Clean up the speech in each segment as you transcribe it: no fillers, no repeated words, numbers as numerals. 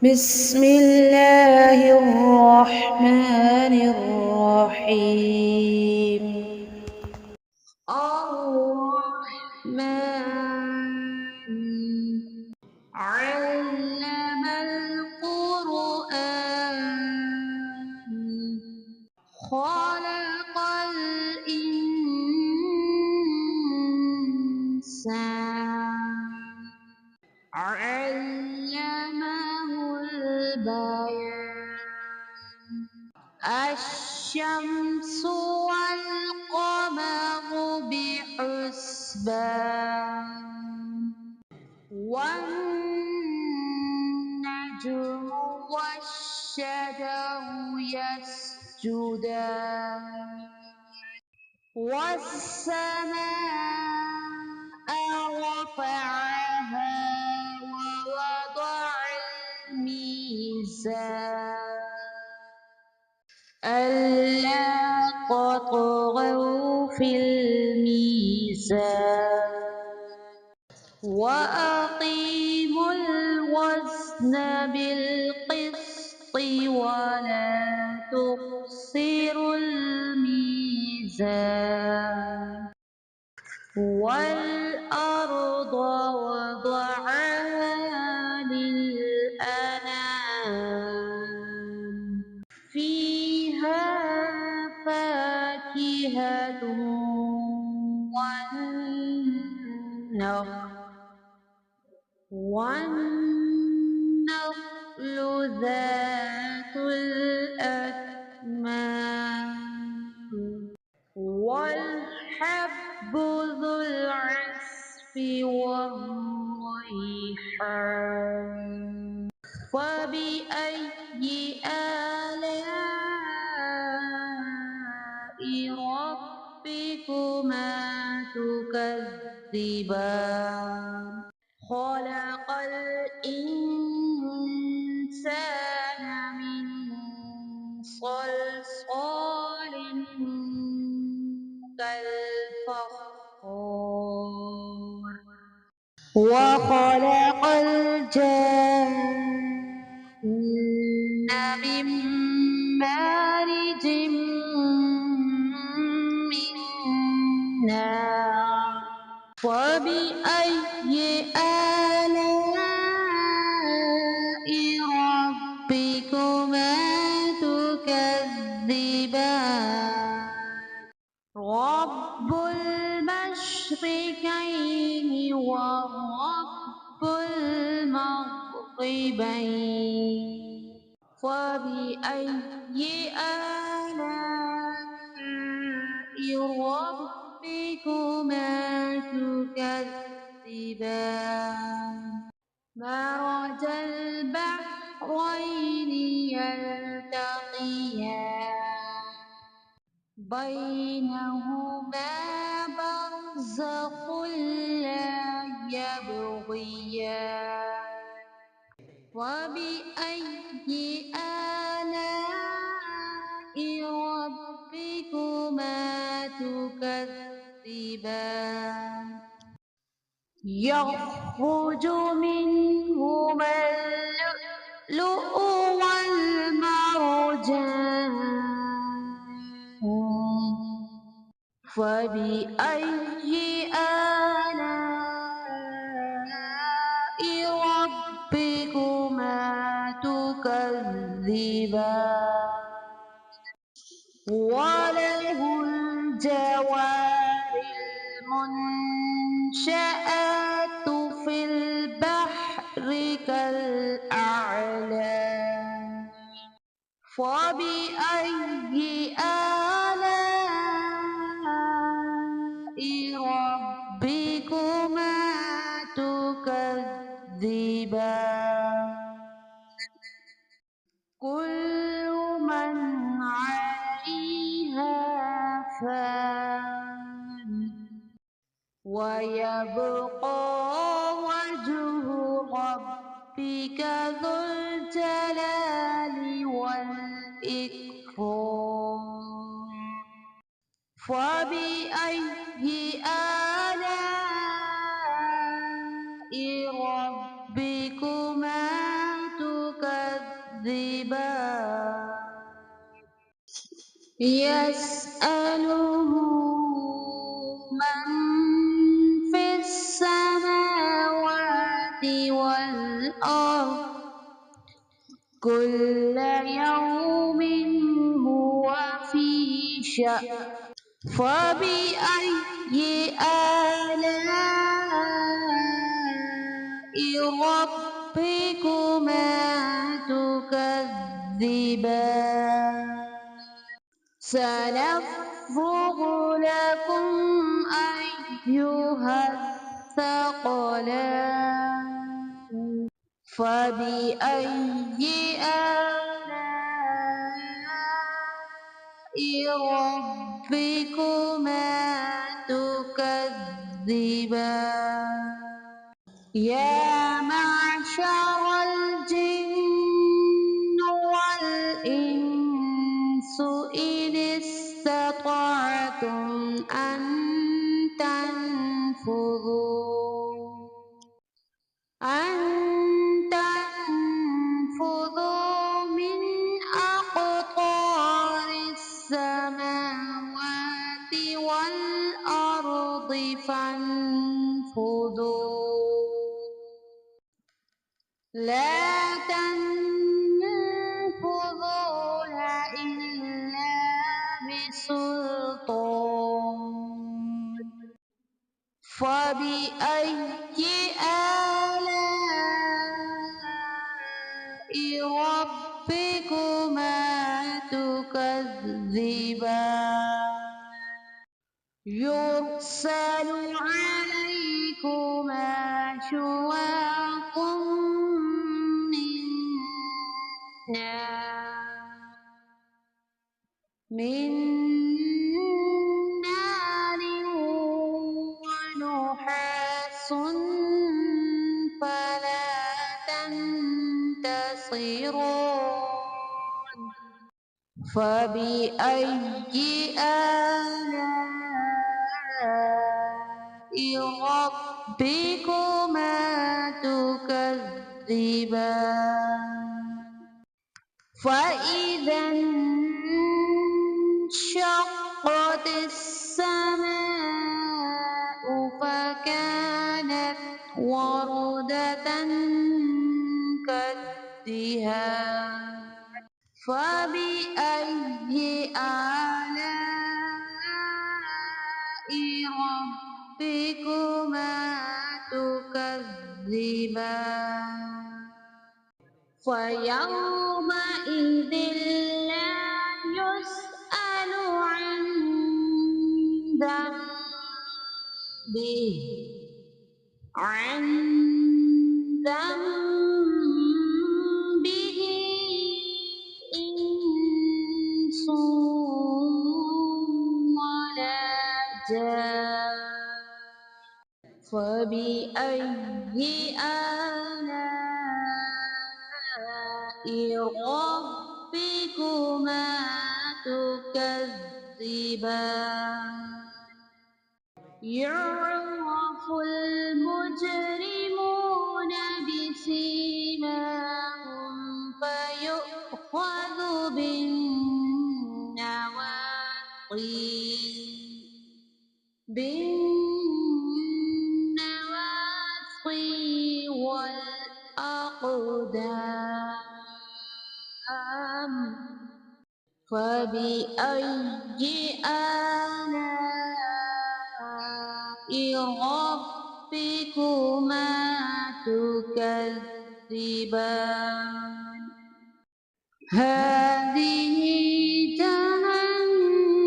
بسم الله الرحمن الرحيم. الرحمن علم القرآن خلق الإنسان علمه البيان. الشمس والقمر بحسبان والنجم والشجر يسجدان والسماء رفعها ووضع الميزان ألا تطغوا في الميزان وأقيموا الوزن بالقسط ولا تخسروا الميزان والأرض وضعها للأنام فيها فاكهة والنخل ذات الأكمام والحب ذو العصف والريحان فبأي آلاء ربكما تكذبان خلق الإنسان من صلصال كالفخار وخلق الجن من مارج من نار فبأي آلاء ربكما تكذبان رب المشرقين ورب المغربين فبأي آلاء ربكما تكذبان مرج البحرين يلتقيان بينهما برزخ لا يبغيان وبأي آلاء ربكما تكذبان يخرج منهما اللؤلؤ والمرجان فبأي آلاء ربكما تكذبان وله الجوار المنشآت في البحر كالأعلام فبأي آلاء ربكما تكذبان كل من عليها فان ويبقى وجه ربك ذو الجلال والإكرام فبأي آلاء ربكما تكذبان يسأله من في السماوات والأرض كل يوم هو في شأن فبأي آلاء ربكما تكذبان سنفرغ لكم أيها الثقلان فبأي آلاء ربكما تكذبان يا معشر الجن والإنس إن استطعتم أن تنفذوا من أقطار السماوات والأرض فانفذوا لا تنفذون إلا بسلطان فبأي آلاء ربكما تكذبان يرسل عليكما شواظ من نار ونحاس فلا تنتصران فبأي آلاء ربكما تكذبان فإذا انشقت السماء فكانت وردة كالدهان فبأي آلاء ربكما تكذبان فيومئذ لا يسأل عن ذنبه إنس ولا جان فبأي آلاء ربكما تكذبان يعرف المجرمون بسيماهم فيؤخذ بالنواصي والأقدام فبأي آلاء ربكما تكذبان هذه جهنم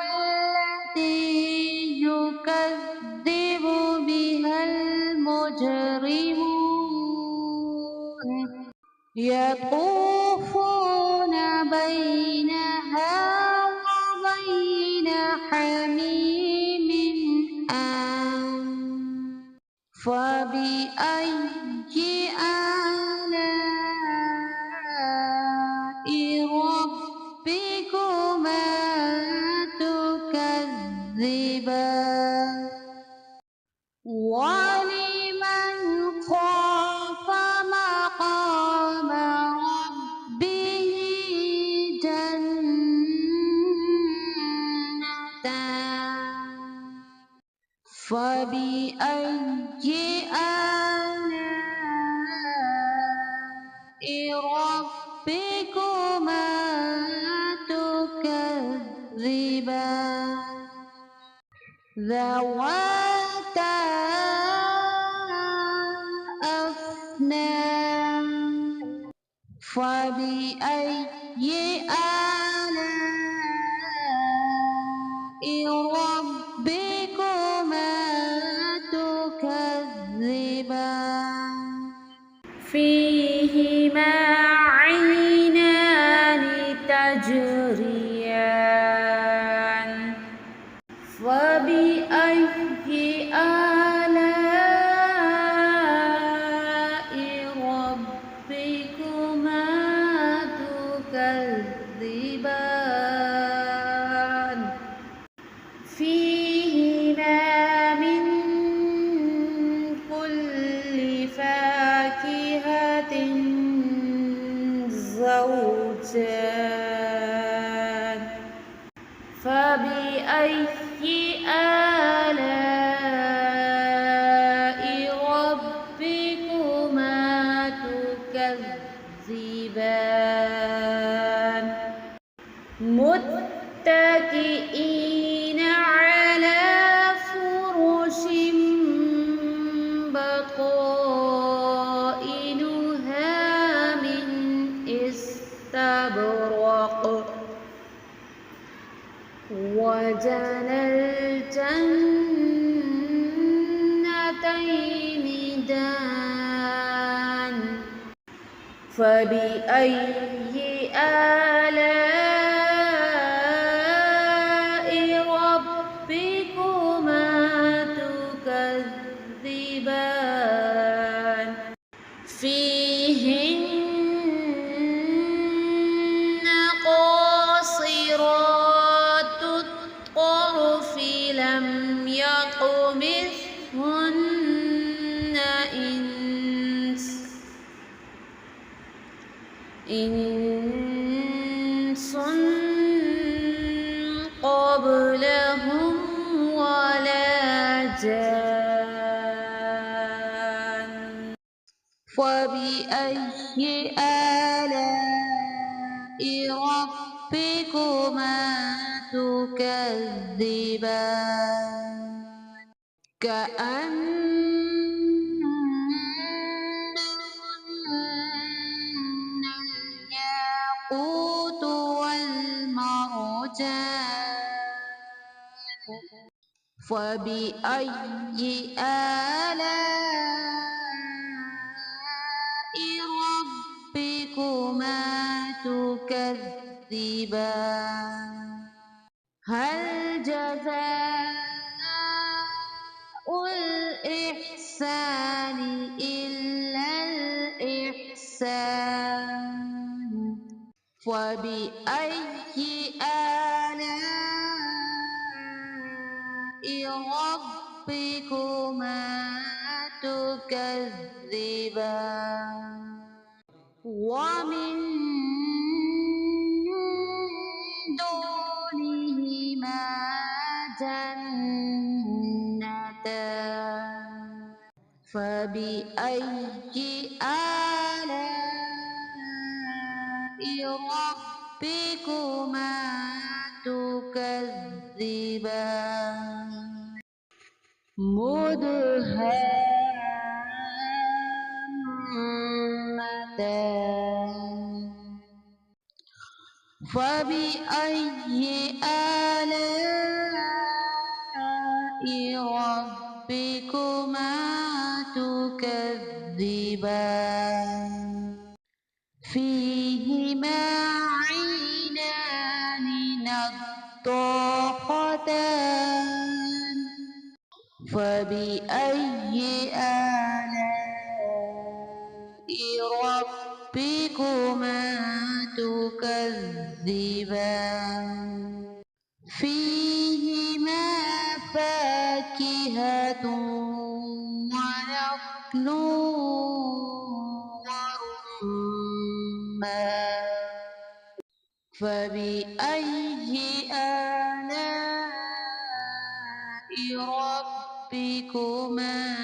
التي يكذب بها المجرمون يطوفون بينها وبين حميم آن فبأي آلاء ربكما تكذبان ولمن خاف مقام فبأي آلاء ربكما تكذبان ذواتا أفنان فبأي آلاء ربكما تكذبان فيهما عينان تجريان فبأي آلاء ربكما تكذبان فيهما من كل فاكهة زوجان فبأي آلاء ربكما تكذبان متكئين على فرش بطائنها من استبرق وجنى الجنتين دان فبأي آلاء ربكما تكذبان فيهن قاصرات الطرف لم يطمثهن إنس قبلهم ولا جان فبأي آلاء ربكما تكذبان كأنهن الياقوت والمرجان فبأي آلاء ربكما تكذبان هل جزاء الإحسان إلا الإحسان فبأي آلاء ربكما تكذبان ومن دونهما جنتان فبأي آلاء ربكما تكذبان مدهامتان فبأي آلاء ربكما تكذبان فيهما عينان نضاختان فبأي آلاء ربكما تكذبان فيهما فاكهة ونخل ورمان فبأي آلاء ربكما ربكما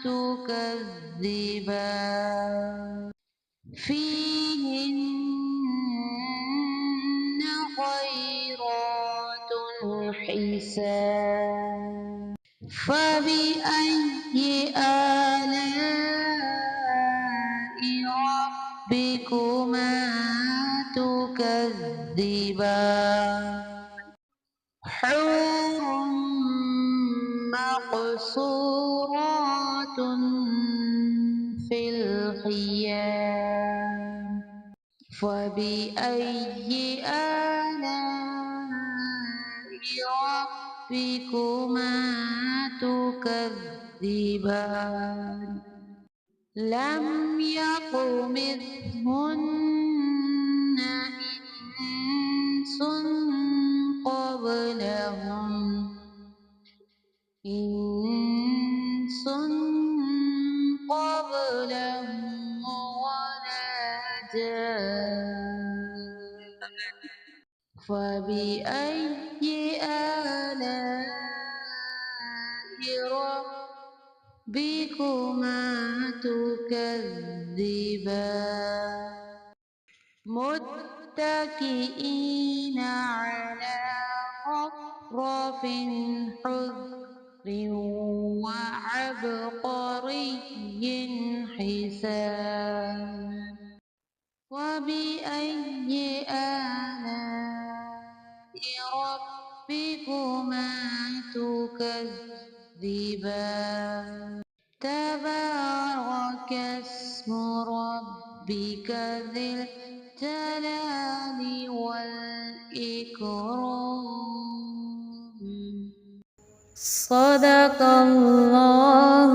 تكذبان فيهن خيرات حسان فبأي آلاء ربكما تكذبان حور مقصورات في الخيام فبأي آلاء ربكما تكذبان لم يطمثهن إنس قبلهم ولا جان فبأي آلاء ربكما تكذبان متكئين على رفرف خضر وعبقري حسان وبأي آلاء ربكما تكذبان تبارك اسم ربك ذي الجلال والإكرام. صدق الله